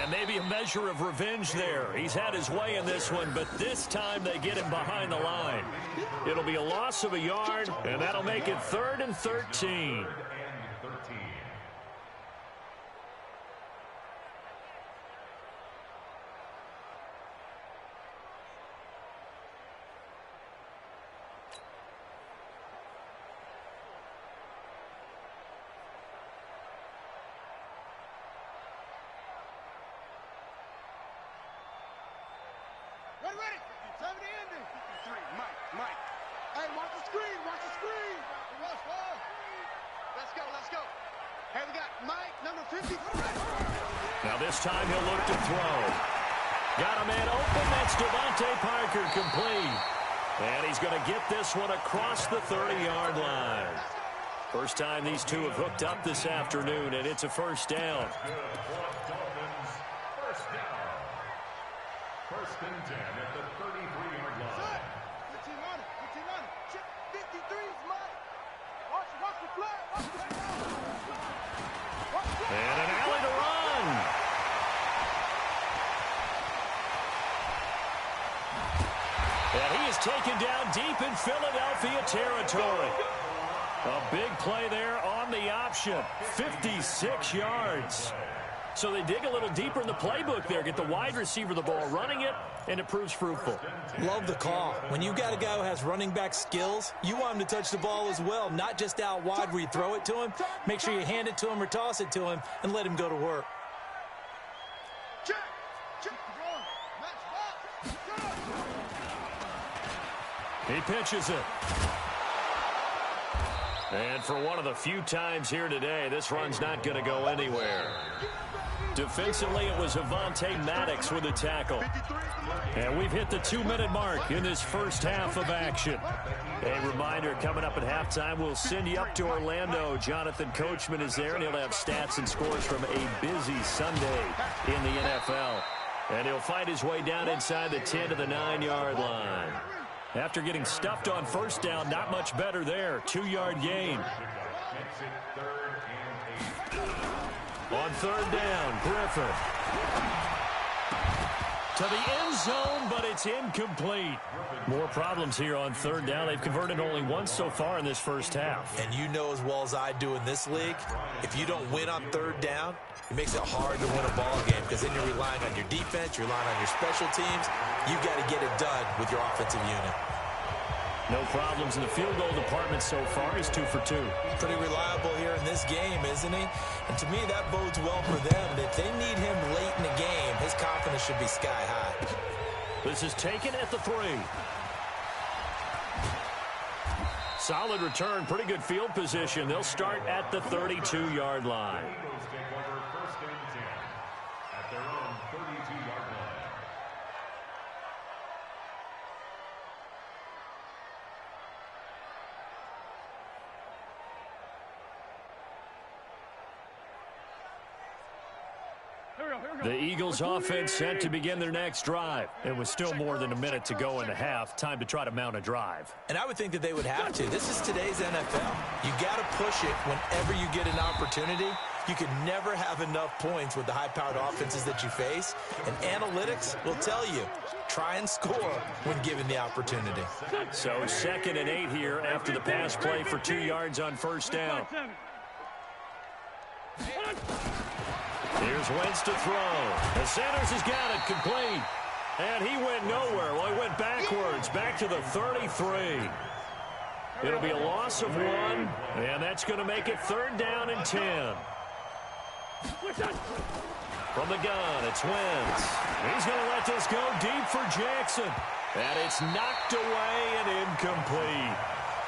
And maybe a measure of revenge there. He's had his way in this one, but this time they get him behind the line. It'll be a loss of a yard, and that'll make it 3rd and 13. Ready. 70 ending. 53. Mike. Hey, watch the screen. Let's go. Hey, we got Mike, number 50. Now this time he'll look to throw. Got a man open. That's Devontae Parker, complete. And he's going to get this one across the 30-yard line. First time these two have hooked up this afternoon, and it's a first down. First and 10 at the 33-yard line. 15 on it. 53 is Mike. Watch the flag. And an alley to run. And he is taken down deep in Philadelphia territory. A big play there on the option. 56 yards. So they dig a little deeper in the playbook there, get the wide receiver the ball, running it, and it proves fruitful. Love the call. When you got a guy who has running back skills, you want him to touch the ball as well, not just out wide where you throw it to him. Make sure you hand it to him or toss it to him and let him go to work. Check. He pitches it. And for one of the few times here today, this run's not going to go anywhere. Defensively, it was Avonte Maddox with a tackle. And we've hit the 2-minute mark in this first half of action. A reminder, coming up at halftime, we'll send you up to Orlando. Jonathan Coachman is there, and he'll have stats and scores from a busy Sunday in the NFL. And he'll find his way down inside the 10 to the 9-yard line. After getting stuffed on first down, not much better there. 2-yard gain. On third down, Griffin. To the end zone, but it's incomplete. More problems here on third down. They've converted only once so far in this first half. And you know as well as I do in this league, if you don't win on third down, it makes it hard to win a ball game because then you're relying on your defense, you're relying on your special teams. You got to get it done with your offensive unit. No problems in the field goal department so far. He's 2 for 2. Pretty reliable here in this game, isn't he? And to me, that bodes well for them. If they need him late in the game, his confidence should be sky high. This is taken at the 3. Solid return, pretty good field position. They'll start at the 32-yard line. First and 10 at their own 32-yard line. The Eagles offense set to begin their next drive. It was still more than a minute to go in the half. Time to try to mount a drive. And I would think that they would have to. This is today's NFL. You got to push it whenever you get an opportunity. You can never have enough points with the high-powered offenses that you face. And analytics will tell you, try and score when given the opportunity. So 2nd and 8 here after the pass play for 2 yards on first down. Here's Wentz to throw. And Sanders has got it complete. And he went nowhere. Well, he went backwards, back to the 33. It'll be a loss of 1, and that's going to make it 3rd down and 10. From the gun, it's Wentz. He's going to let this go deep for Jackson. And it's knocked away and incomplete.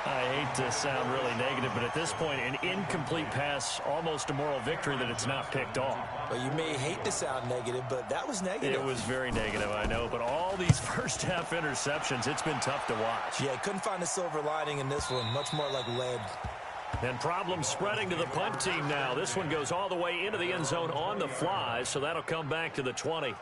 I hate to sound really negative, but at this point, an incomplete pass, almost a moral victory that it's not picked off. Well, you may hate to sound negative, but that was negative. It was very negative, I know. But all these first-half interceptions, it's been tough to watch. Yeah, couldn't find a silver lining in this one. Much more like lead. And problems spreading to the punt team now. This one goes all the way into the end zone on the fly, so that'll come back to the 20. Come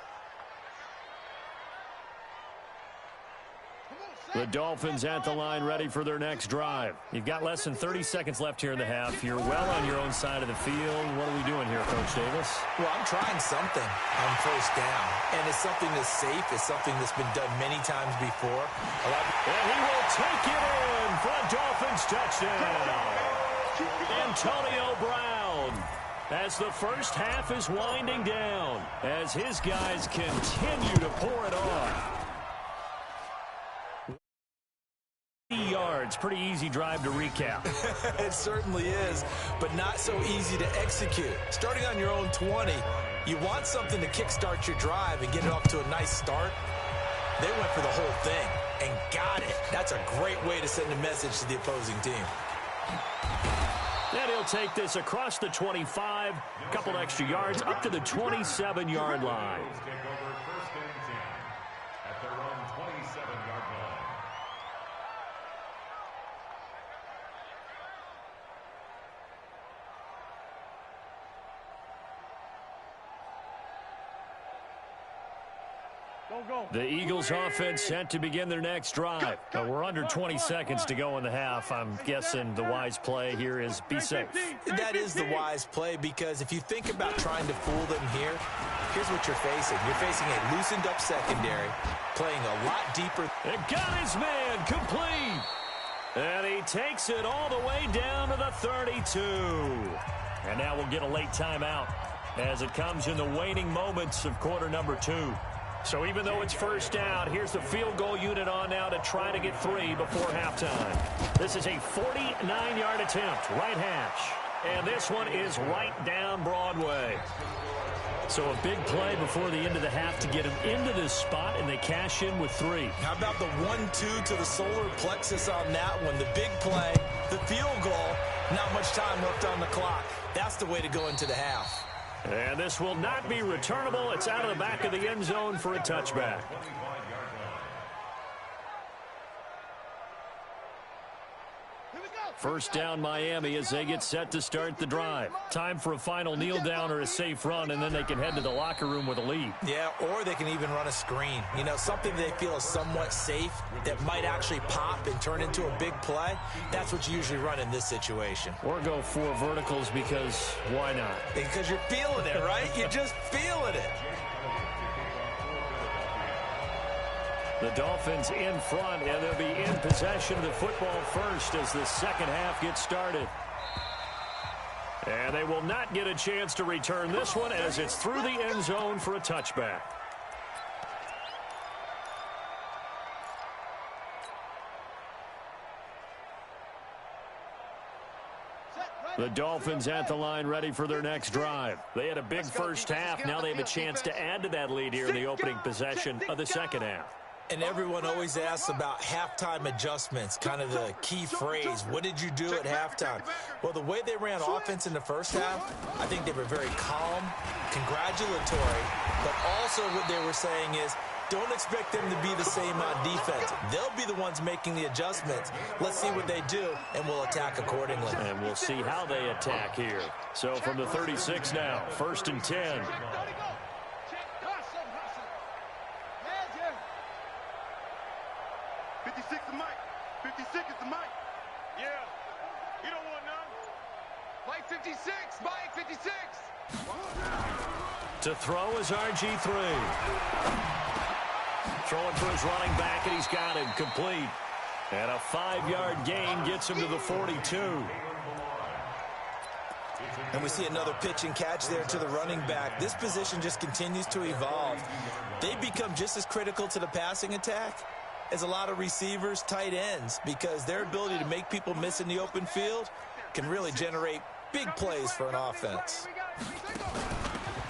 on, The Dolphins at the line ready for their next drive. You've got less than 30 seconds left here in the half. You're well on your own side of the field. What are we doing here, Coach Davis? Well, I'm trying something on first down. And it's something that's safe. It's something that's been done many times before. And he will take it in for a Dolphins touchdown. Antonio Brown, as the first half is winding down, as his guys continue to pour it on. Yards, pretty easy drive to recap. It certainly is, but not so easy to execute. Starting on your own 20, you want something to kickstart your drive and get it off to a nice start. They went for the whole thing and got it. That's a great way to send a message to the opposing team. And he'll take this across the 25, a couple extra yards, up to the 27-yard line. Take over first and 10 at their own 27-yard line. The Eagles offense set to begin their next drive. We're under 20 seconds to go in the half. I'm guessing the wise play here is be safe. That is the wise play, because if you think about trying to fool them here, here's what you're facing. You're facing a loosened up secondary, playing a lot deeper. And got his man complete. And he takes it all the way down to the 32. And now we'll get a late timeout as it comes in the waning moments of quarter number 2. So even though it's first down, here's the field goal unit on now to try to get 3 before halftime. This is a 49-yard attempt, right hash. And this one is right down Broadway. So a big play before the end of the half to get him into this spot, and they cash in with 3. How about the 1-2 to the solar plexus on that one? The big play, the field goal, not much time left on the clock. That's the way to go into the half. And this will not be returnable. It's out of the back of the end zone for a touchback. First down Miami as they get set to start the drive. Time for a final kneel down or a safe run, and then they can head to the locker room with a lead. Yeah, or they can even run a screen. You know, something they feel is somewhat safe that might actually pop and turn into a big play. That's what you usually run in this situation. Or go 4 verticals, because why not? Because you're feeling it, right? You're just feeling it. The Dolphins in front, and they'll be in possession of the football first as the second half gets started. And they will not get a chance to return this one as it's through the end zone for a touchback. The Dolphins at the line ready for their next drive. They had a big first half. Now they have a chance to add to that lead here in the opening possession of the second half. And everyone always asks about halftime adjustments, kind of the key phrase. What did you do at halftime? Well, the way they ran offense in the first half, I think they were very calm, congratulatory, but also what they were saying is, don't expect them to be the same on defense. They'll be the ones making the adjustments. Let's see what they do, and we'll attack accordingly. And we'll see how they attack here. So from the 36 now, first and 10. 56 the mic. 56 is the mic. Yeah. You don't want none. Mike 56. Mike 56. To throw is RG3. Throwing for his running back, and he's got him complete. And a 5-yard gain gets him to the 42. And we see another pitch and catch there to the running back. This position just continues to evolve. They become just as critical to the passing attack as a lot of receivers, tight ends, because their ability to make people miss in the open field can really generate big plays for an offense.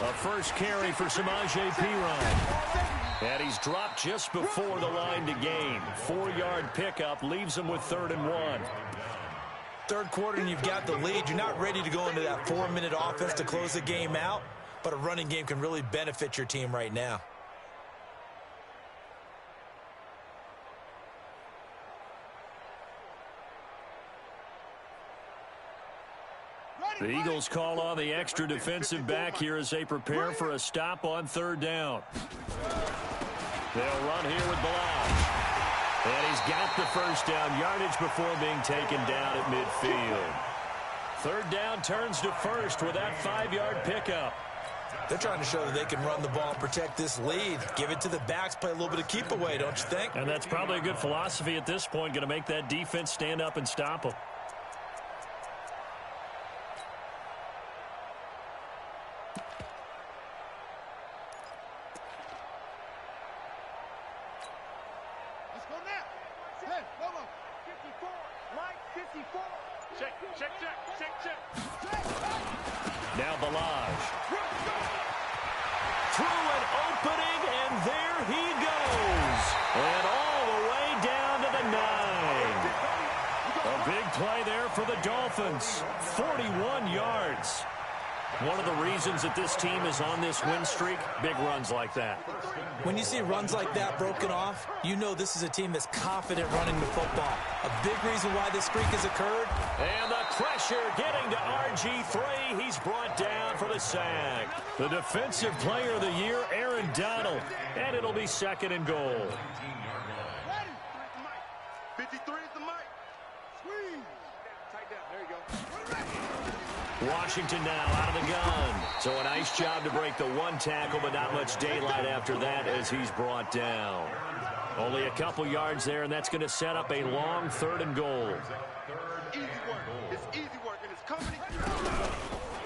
A first carry for Samaje Perine. And he's dropped just before the line to gain. 4-yard pickup leaves him with 3rd and 1. Third quarter and you've got the lead. You're not ready to go into that 4-minute offense to close the game out, but a running game can really benefit your team right now. The Eagles call on the extra defensive back here as they prepare for a stop on 3rd down. They'll run here with Balazs. And he's got the first down yardage before being taken down at midfield. Third down turns to first with that 5-yard pickup. They're trying to show that they can run the ball and protect this lead. Give it to the backs, play a little bit of keep away, don't you think? And that's probably a good philosophy at this point, going to make that defense stand up and stop them. Let's go now. Hey, Lomo. 54. Mike, 54. Check. Now Balaj. Through an opening, and there he goes. And all the way down to the 9. A big play there for the Dolphins. 41 yards. One of the reasons that this team is on this win streak, big runs like that. When you see runs like that broken off, you know this is a team that's confident running the football. A big reason why this streak has occurred. And the pressure getting to RG3. He's brought down for the sack. The defensive player of the year, Aaron Donald. And it'll be second and goal. 53 is the mic. Squeeze. Tight down. There you go. Washington now out of the gun. So a nice job to break the one tackle, but not much daylight after that as he's brought down. Only a couple yards there, and that's going to set up a long 3rd and goal. Easy work. It's easy work, and it's coming.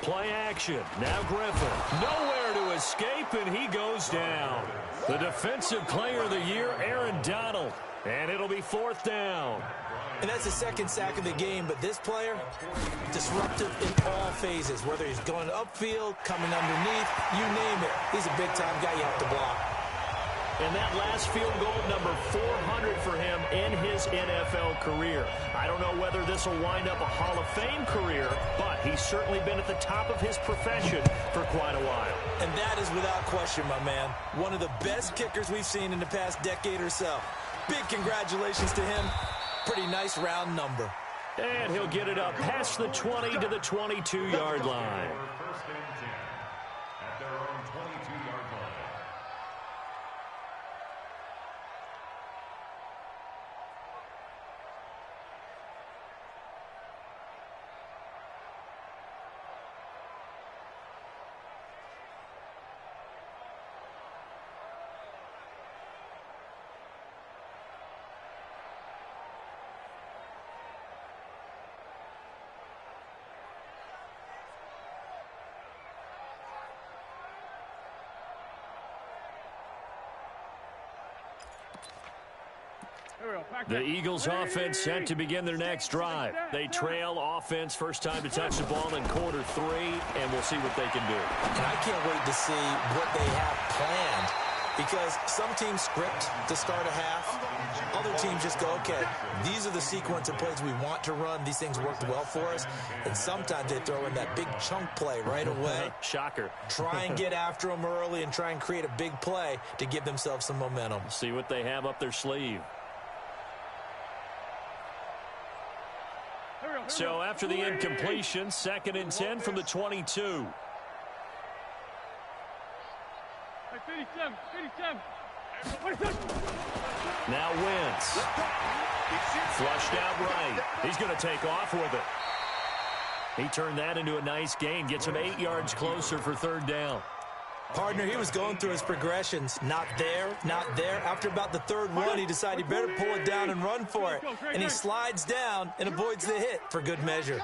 Play action. Now Griffin. Nowhere to escape, and he goes down. The defensive player of the year, Aaron Donald. And it'll be 4th down. And that's the second sack of the game, but this player, disruptive in all phases, whether he's going upfield, coming underneath, you name it. He's a big-time guy you have to block. And that last field goal, number 400 for him in his NFL career. I don't know whether this will wind up a Hall of Fame career, but he's certainly been at the top of his profession for quite a while. And that is without question, my man. One of the best kickers we've seen in the past decade or so. Big congratulations to him. Pretty nice round number. And he'll get it up past the 20 to the 22-yard line. First and 10 at their own 22-yard line. The Eagles offense set to begin their next drive. They trail offense first time to touch the ball in quarter 3, and we'll see what they can do. And I can't wait to see what they have planned, because some teams script to start a half. Other teams just go, okay, these are the sequence of plays we want to run. These things worked well for us. And sometimes they throw in that big chunk play right away. Shocker. Try and get after them early and try and create a big play to give themselves some momentum. See what they have up their sleeve. So after the incompletion, 2nd and 10 from the 22. Now Wentz. Flushed out right. He's going to take off with it. He turned that into a nice gain. Gets him 8 yards closer for 3rd down. Partner, he was going through his progressions. Not there, not there. After about the 3rd one, he decided he better pull it down and run for it. And he slides down and avoids the hit for good measure.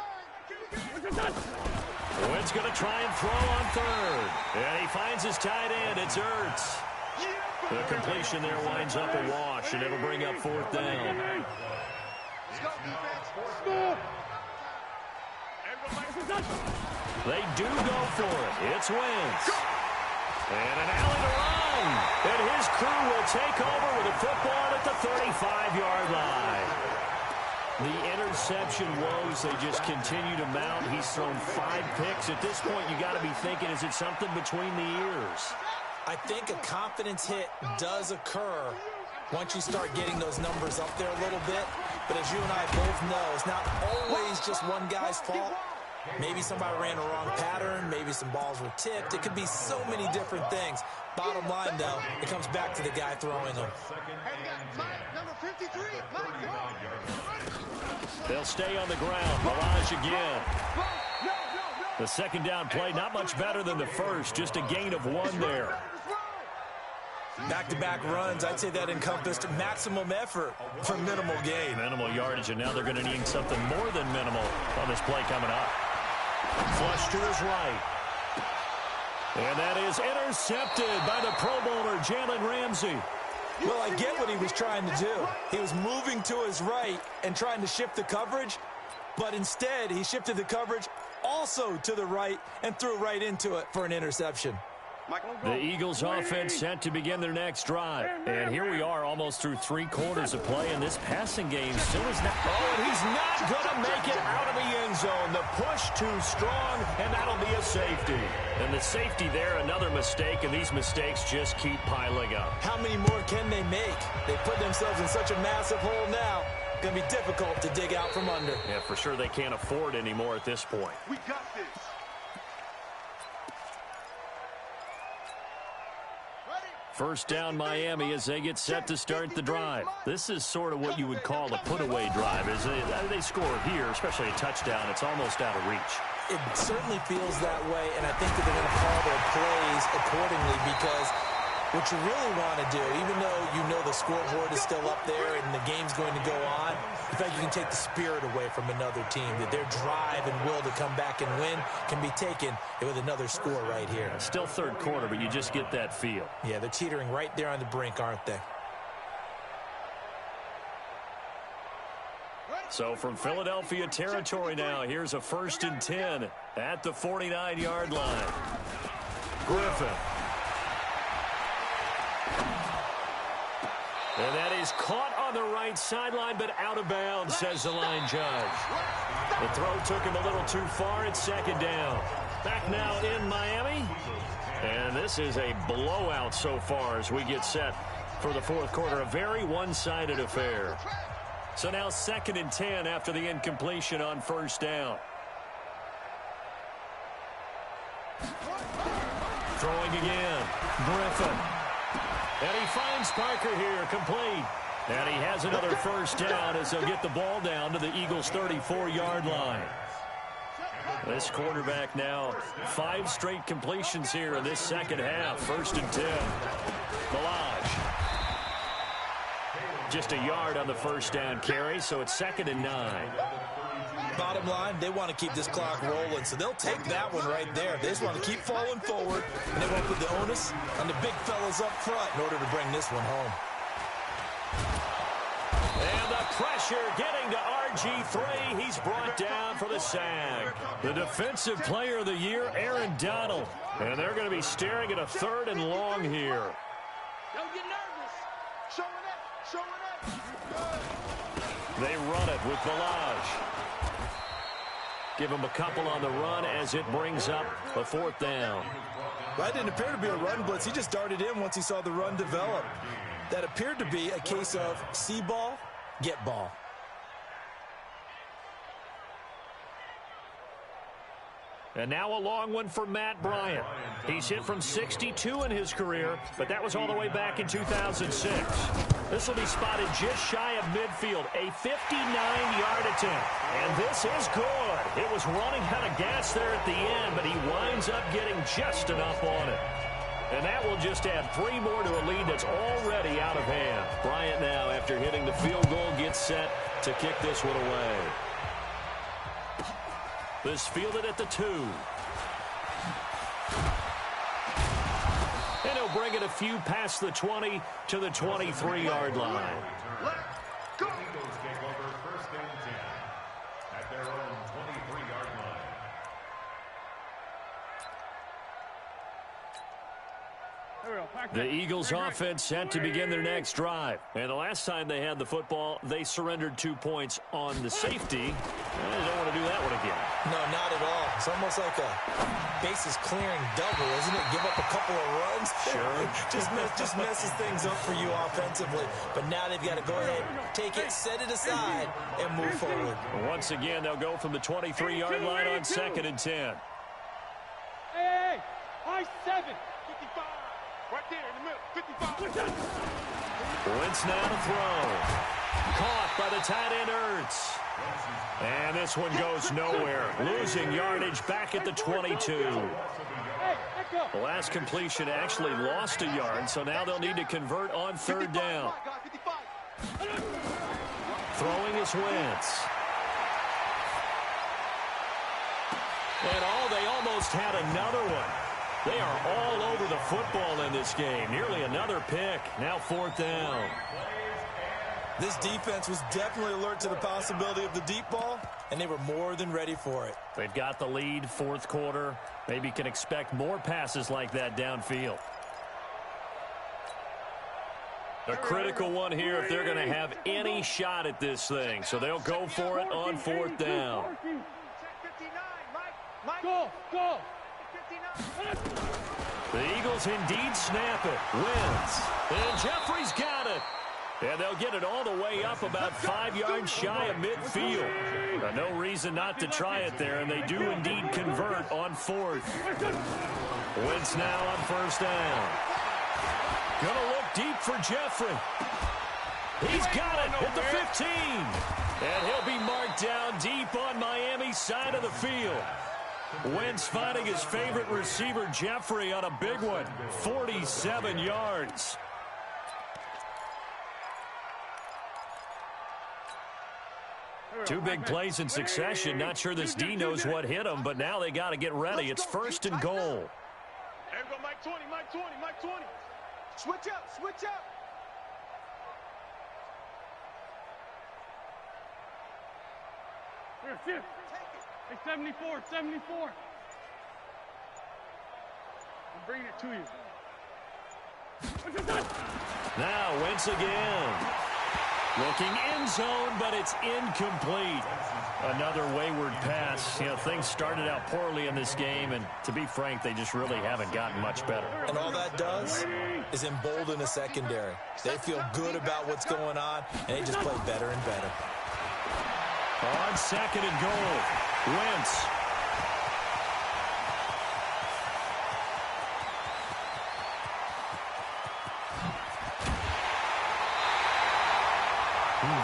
Wentz going to try and throw on 3rd. And he finds his tight end. It's Ertz. The completion there winds up a wash, and it'll bring up 4th down. They do go for it. It's Wentz. And an alley to run. And his crew will take over with a football at the 35-yard line. The interception woes, they just continue to mount. He's thrown 5 picks. At this point, you got to be thinking, is it something between the ears? I think a confidence hit does occur once you start getting those numbers up there a little bit. But as you and I both know, it's not always just one guy's fault. Maybe somebody ran a wrong pattern. Maybe some balls were tipped. It could be so many different things. Bottom line, though, it comes back to the guy throwing them. Number 53, They'll stay on the ground. Mirage again. The second down play, not much better than the first. Just a gain of 1 there. Back-to-back runs, I'd say that encompassed maximum effort for minimal gain. Minimal yardage, and now they're going to need something more than minimal on this play coming up. Flush to his right. And that is intercepted by the Pro Bowler, Jalen Ramsey. Well, I get what he was trying to do. He was moving to his right and trying to shift the coverage, but instead he shifted the coverage also to the right and threw right into it for an interception. The Eagles offense set to begin their next drive. And here we are almost through 3 quarters of play, and this passing game still is not. Oh, and he's not going to make it out of the end zone. The push too strong, and that'll be a safety. And the safety there, another mistake, and these mistakes just keep piling up. How many more can they make? They put themselves in such a massive hole now. Going to be difficult to dig out from under. Yeah, for sure they can't afford anymore at this point. We got this. First down Miami as they get set to start the drive. This is sort of what you would call a put-away drive. As they score here, especially a touchdown, it's almost out of reach. It certainly feels that way, and I think that they're going to call their plays accordingly, because what you really want to do, even though you know the scoreboard is still up there and the game's going to go on, in fact, you can take the spirit away from another team, that their drive and will to come back and win can be taken with another score right here. Still third quarter, but you just get that feel. Yeah, they're teetering right there on the brink, aren't they? So from Philadelphia territory now, here's a 1st and 10 at the 49-yard line. Griffin. And that is caught on the right sideline, but out of bounds, says the line judge. The throw took him a little too far. It's 2nd down. Back now in Miami. And this is a blowout so far as we get set for the 4th quarter. A very one-sided affair. So now 2nd and 10 after the incompletion on 1st down. Throwing again. Griffin. And he finds Parker here, complete. And he has another 1st down as they'll get the ball down to the Eagles' 34-yard line. This quarterback now 5 straight completions here in this second half. 1st and 10. Balaj. Just a yard on the 1st down carry, so it's 2nd and 9. Bottom line, they want to keep this clock rolling, so they'll take that one right there. They just want to keep falling forward, and they want to put the onus on the big fellas up front in order to bring this one home. And the pressure getting to RG3. He's brought down for the sack. The defensive player of the year, Aaron Donald. And they're going to be staring at a 3rd and long here. Don't get nervous. Showing up. They run it with Balaj. Give him a couple on the run as it brings up a 4th down. That didn't appear to be a run blitz. He just darted in once he saw the run develop. That appeared to be a case of see ball, get ball. And now a long one for Matt Bryant. He's hit from 62 in his career, but that was all the way back in 2006. This will be spotted just shy of midfield, a 59-yard attempt. And this is good. It was running out of gas there at the end, but he winds up getting just enough on it. And that will just add 3 more to a lead that's already out of hand. Bryant now, after hitting the field goal, gets set to kick this one away. This fielded at the 2. And he'll bring it a few past the 20 to the 23-yard line. Go. Eagles take over 1st and 10 at their own 23-yard line. The Eagles offense set to begin their next drive. And the last time they had the football, they surrendered 2 points on the safety. They don't want to do that one again. No, not at all. It's almost like a bases clearing double, isn't it? Give up a couple of runs. Sure. just messes things up for you offensively. But now they've got to go ahead, take it, set it aside, and move forward. Once again, they'll go from the 23-yard line on 2nd and 10. Hey, high 7. 55. Right there in the middle. 55. Wentz now to throw. Caught by the tight end Ertz. And this one goes nowhere. Losing yardage back at the 22. The last completion actually lost a yard, so now they'll need to convert on 3rd down. Throwing is Wentz. And they almost had another one. They are all over the football in this game. Nearly another pick. Now 4th down. This defense was definitely alert to the possibility of the deep ball, and they were more than ready for it. They've got the lead, 4th quarter. Maybe can expect more passes like that downfield. A critical one here if they're going to have any shot at this thing. So they'll go for it on 4th down. Go. The Eagles indeed snap it. Wins. And Jeffrey's got it. And they'll get it all the way up about 5 yards shy of midfield. No reason not to try it there, and they do indeed convert on 4th. Wentz now on 1st down. Gonna look deep for Jeffrey. He's got it at the 15. And he'll be marked down deep on Miami's side of the field. Wentz finding his favorite receiver, Jeffrey, on a big one. 47 yards. Two big plays in succession. Not sure this D knows what hit him, but now they got to get ready. It's 1st and goal. There we go, Mike 20. Switch up. Here. Hey, 74. I'm bringing it to you. Now Wentz again. Looking end zone, but it's incomplete. Another wayward pass. Things started out poorly in this game, and to be frank, they just really haven't gotten much better. And all that does is embolden the secondary. They feel good about what's going on, and they just play better and better. On 2nd and goal, Wentz.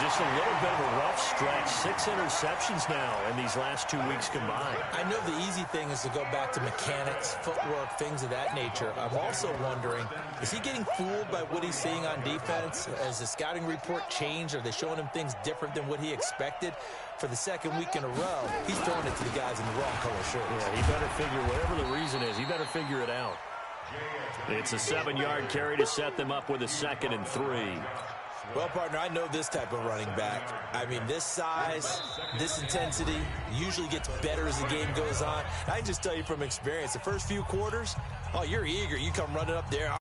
Just a little bit of a rough stretch. 6 interceptions now in these last 2 weeks combined. I know the easy thing is to go back to mechanics, footwork, things of that nature. I'm also wondering, is he getting fooled by what he's seeing on defense? Has the scouting report changed? Are they showing him things different than what he expected? For the 2nd week in a row, he's throwing it to the guys in the wrong color shirts. Yeah, he better figure, whatever the reason is, he better figure it out. It's a 7-yard carry to set them up with a 2nd and 3. Well, partner, I know this type of running back. I mean, this size, this intensity usually gets better as the game goes on. I can just tell you from experience, the first few quarters, oh, you're eager. You come running up there.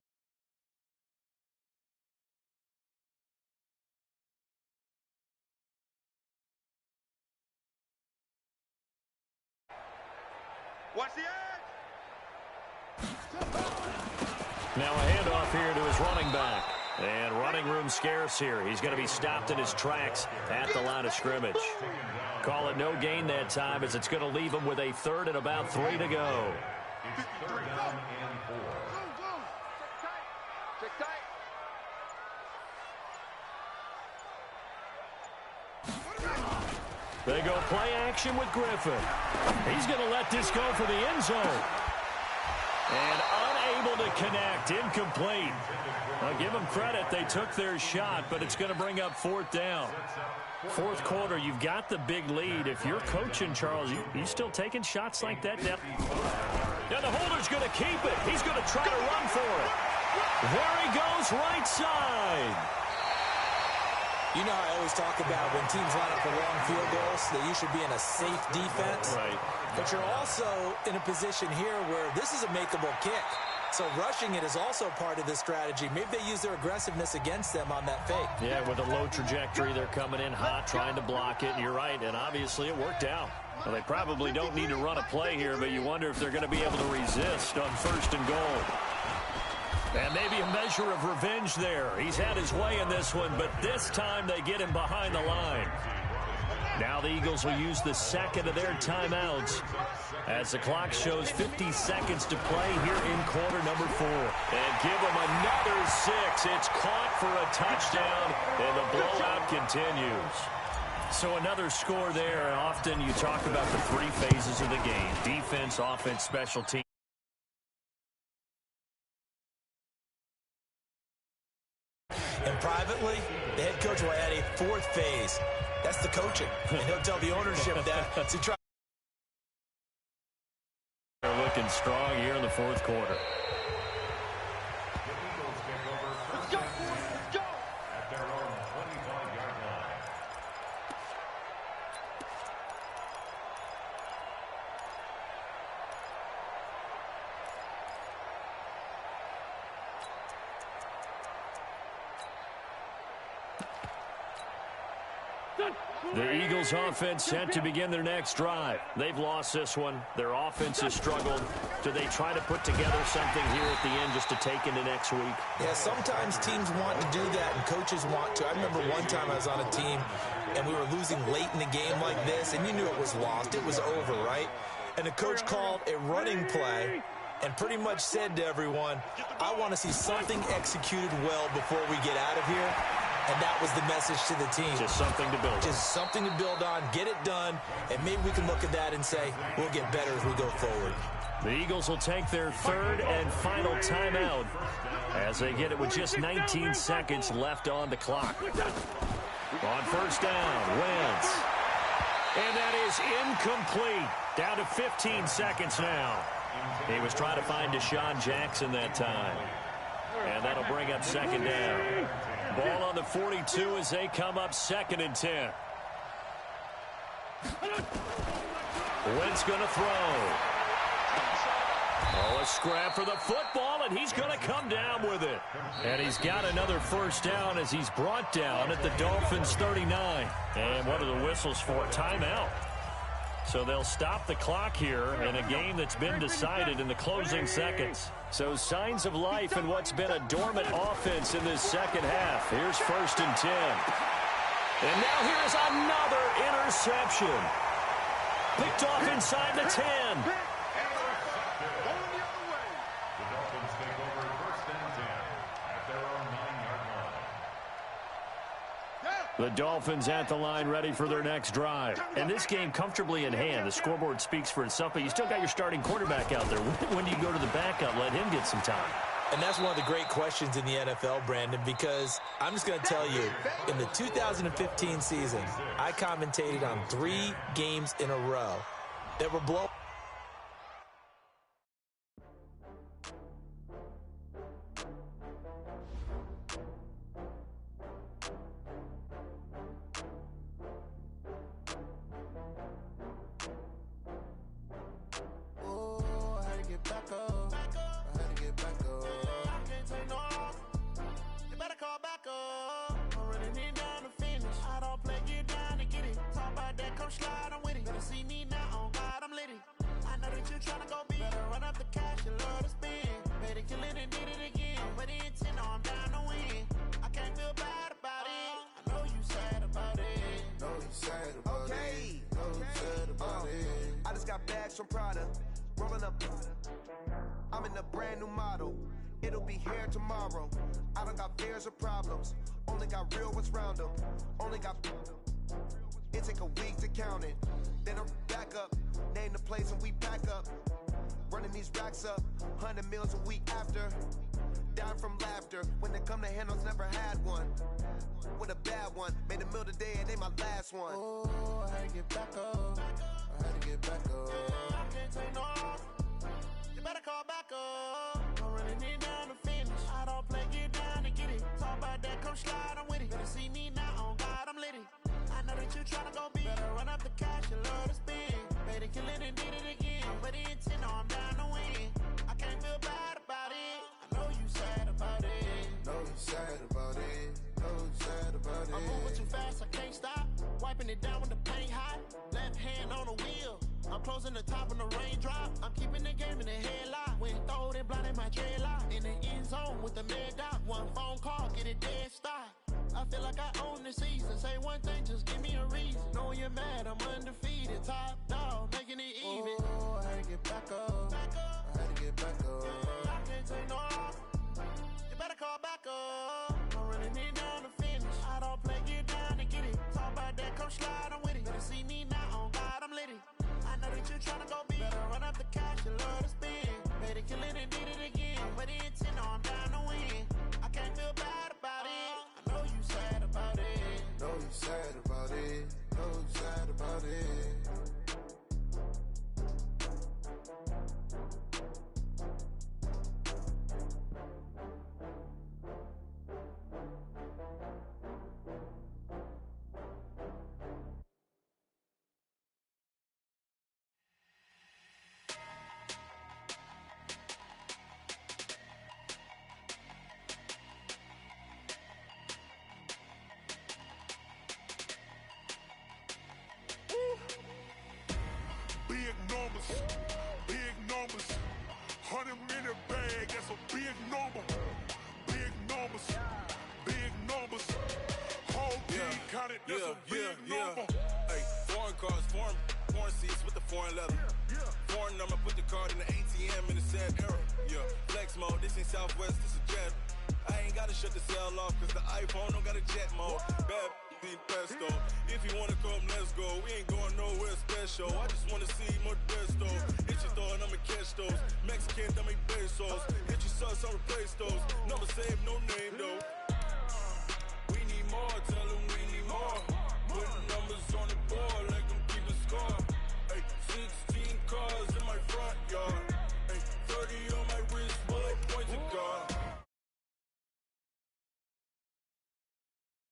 Watch the edge. Now a handoff here to his running back. And running room scarce here. He's going to be stopped in his tracks at the line of scrimmage. Call it no gain that time, as it's going to leave him with a 3rd and about 3 to go. Check tight. They go play action with Griffin. He's going to let this go for the end zone. And unable to connect. Incomplete. I'll give them credit. They took their shot, but it's going to bring up 4th down. 4th quarter, you've got the big lead. If you're coaching, Charles, you still taking shots like that? Now the holder's going to keep it. He's going to try to run for it. There he goes, right side. You know, I always talk about when teams line up for long field goals, that you should be in a safe defense. Right. But you're also in a position here where this is a makeable kick. So rushing it is also part of the strategy. Maybe they use their aggressiveness against them on that fake. Yeah, with a low trajectory, they're coming in hot, trying to block it. And you're right, and obviously it worked out. Well, they probably don't need to run a play here, but you wonder if they're going to be able to resist on 1st and goal. And maybe a measure of revenge there. He's had his way in this one, but this time they get him behind the line. Now the Eagles will use the second of their timeouts as the clock shows 50 seconds to play here in quarter number 4. And give them another 6. It's caught for a touchdown, and the blowout continues. So another score there, and often you talk about the 3 phases of the game: defense, offense, special teams. And privately, the head coach will add a 4th phase. That's the coaching. And he'll tell the ownership that to try. They're looking strong here in the 4th quarter. Let's go! Let's go! At their own 25-yard line. The Eagles offense set to begin their next drive. They've lost this one. Their offense has struggled. Do they try to put together something here at the end just to take into next week? Yeah, sometimes teams want to do that and coaches want to. I remember one time I was on a team and we were losing late in the game like this, and you knew it was lost. It was over, right? And the coach called a running play and pretty much said to everyone, I want to see something executed well before we get out of here. And that was the message to the team. Just something to build on. Just something to build on, get it done, and maybe we can look at that and say, we'll get better as we go forward. The Eagles will take their 3rd and final timeout as they get it with just 19 seconds left on the clock. On 1st down, Wentz. And that is incomplete. Down to 15 seconds now. He was trying to find Deshaun Jackson that time. And that'll bring up 2nd down. Ball on the 42 as they come up 2nd and 10. Wentz going to throw. Oh, a scrap for the football, and he's going to come down with it. And he's got another 1st down as he's brought down at the Dolphins' 39. And what are the whistles for? Timeout. So they'll stop the clock here in a game that's been decided in the closing seconds. So signs of life in what's been a dormant offense in this 2nd half. Here's 1st and 10. And now here's another interception. Picked off inside the 10. The Dolphins take over 1st and 10 at their own 9-yard line. The Dolphins at the line, ready for their next drive. And this game comfortably in hand. The scoreboard speaks for itself, but you still got your starting quarterback out there. When do you go to the backup? Let him get some time. And that's one of the great questions in the NFL, Brandon, because I'm just going to tell you, in the 2015 season, I commentated on 3 games in a row that were blown. From Prada, rolling up. I'm in a brand new model. It'll be here tomorrow. I don't got fears or problems. Only got real ones round them. Only got. It take a week to count it. Then I'm back up. Name the place and we pack up. Running these racks up. 100 meals a week after. Down from laughter. When they come to handles, never had one. With a bad one. Made a meal today and they my last one. Oh, I had to get back up. I had to get back up. I can't take no off. You better call back up. I'm running it down to finish. I don't play, get down to get it. Talk about that, come slide, I'm with it. Better see me now, on God, I'm litty. I know that you tryna go big. Better run up the cash, you love to spend. Made a killing and did it again. But the intent, no, I'm down to win. I can't feel bad about it. wiping it down when the paint hot. Left hand on the wheel. I'm closing the top on the raindrop. I'm keeping the game in the headlock. When throwed and blinded my dreadlock. In the end zone with the mad dot. One phone call, get it dead stop. I feel like I own the season. Say one thing, just give me a reason. Knowing you're mad, I'm undefeated. Top dog, making it even. Oh, I had to get back up. I had to get back up. I can't take no loss. You better call back up. I'm running it down to finish. I don't play, get down and get it. Talk about that, come slide, I'm with it. Better see me now, on God, I'm lit it. I know that you're trying to go big. Better run up the cash, you love to spin. Made it, kill it, and did it again. But the intent, no, I'm down to win. I can't feel bad about it. I know you sad about it. Know you sad about it. Know you sad about it. Big numbers, 100 minute bag, that's a big number. Big numbers, whole team counted, that's a big number. Hey, foreign cars, foreign seats with the foreign leather. Foreign number, put the card in the ATM in the sad era. Yeah, flex mode, this ain't Southwest, this is jet. I ain't gotta shut the cell off, cause the iPhone don't got a jet mode. Bad need pesto. If you wanna come, let's go. We ain't going nowhere special. I just wanna see more desto. Hit your throw and I'ma catch those. Mexican, dummy pesos. Hit your sauce, I'll replace those. Number save, no name.